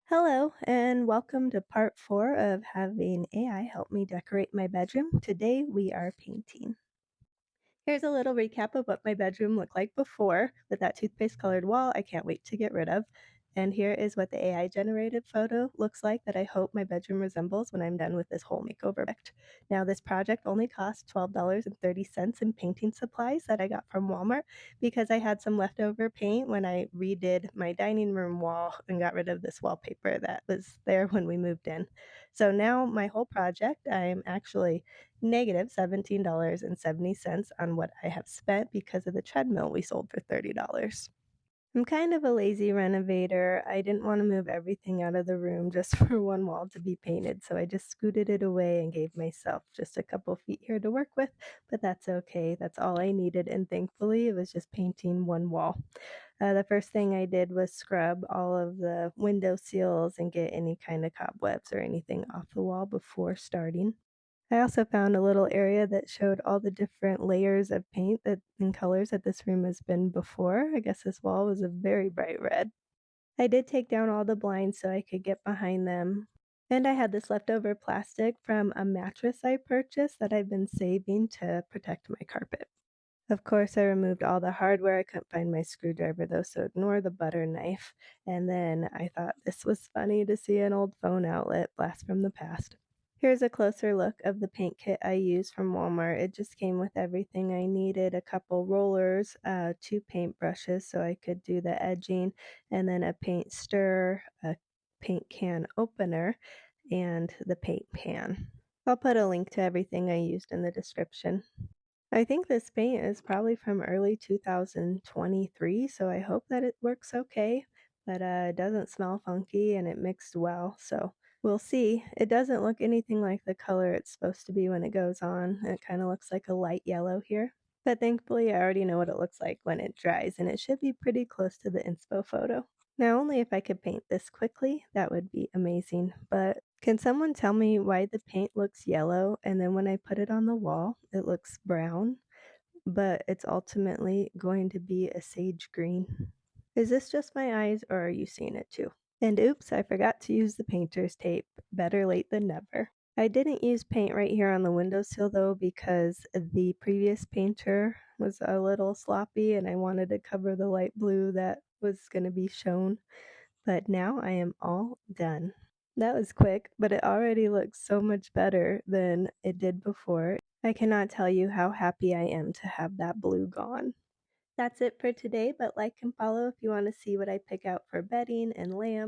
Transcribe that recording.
Hello, and welcome to part 4 of having AI help me decorate my bedroom. Today we are painting. Here's a little recap of what my bedroom looked like before with that toothpaste colored wall I can't wait to get rid of. And here is what the AI generated photo looks like that I hope my bedroom resembles when I'm done with this whole makeover project. Now, this project only cost $12.30 in painting supplies that I got from Walmart because I had some leftover paint when I redid my dining room wall and got rid of this wallpaper that was there when we moved in. So now my whole project, I'm actually negative $17.70 on what I have spent because of the treadmill we sold for $30. I'm kind of a lazy renovator. I didn't want to move everything out of the room just for one wall to be painted, so I just scooted it away and gave myself just a couple feet here to work with, but that's okay. That's all I needed, and thankfully, it was just painting one wall. The first thing I did was scrub all of the window seals and get any kind of cobwebs or anything off the wall before starting. I also found a little area that showed all the different layers of paint that and colors that this room has been before. I guess this wall was a very bright red. I did take down all the blinds so I could get behind them. And I had this leftover plastic from a mattress I purchased that I've been saving to protect my carpet. Of course, I removed all the hardware. I couldn't find my screwdriver though, so ignore the butter knife. And then I thought this was funny to see an old phone outlet, blast from the past. Here's a closer look of the paint kit I used from Walmart. It just came with everything I needed, a couple rollers, two paint brushes so I could do the edging, and then a paint stirrer, a paint can opener, and the paint pan. I'll put a link to everything I used in the description. I think this paint is probably from early 2023, so I hope that it works okay, but it doesn't smell funky and it mixed well, so we'll see. It doesn't look anything like the color it's supposed to be when it goes on. It kind of looks like a light yellow here, but thankfully I already know what it looks like when it dries, and it should be pretty close to the inspo photo. Now, only if I could paint this quickly, that would be amazing, but can someone tell me why the paint looks yellow and then when I put it on the wall, it looks brown, but it's ultimately going to be a sage green? Is this just my eyes or are you seeing it too? And oops, I forgot to use the painter's tape. Better late than never. I didn't use paint right here on the windowsill though because the previous painter was a little sloppy and I wanted to cover the light blue that was going to be shown. But now I am all done. That was quick, but it already looks so much better than it did before. I cannot tell you how happy I am to have that blue gone. That's it for today, but like and follow if you want to see what I pick out for bedding and lamps.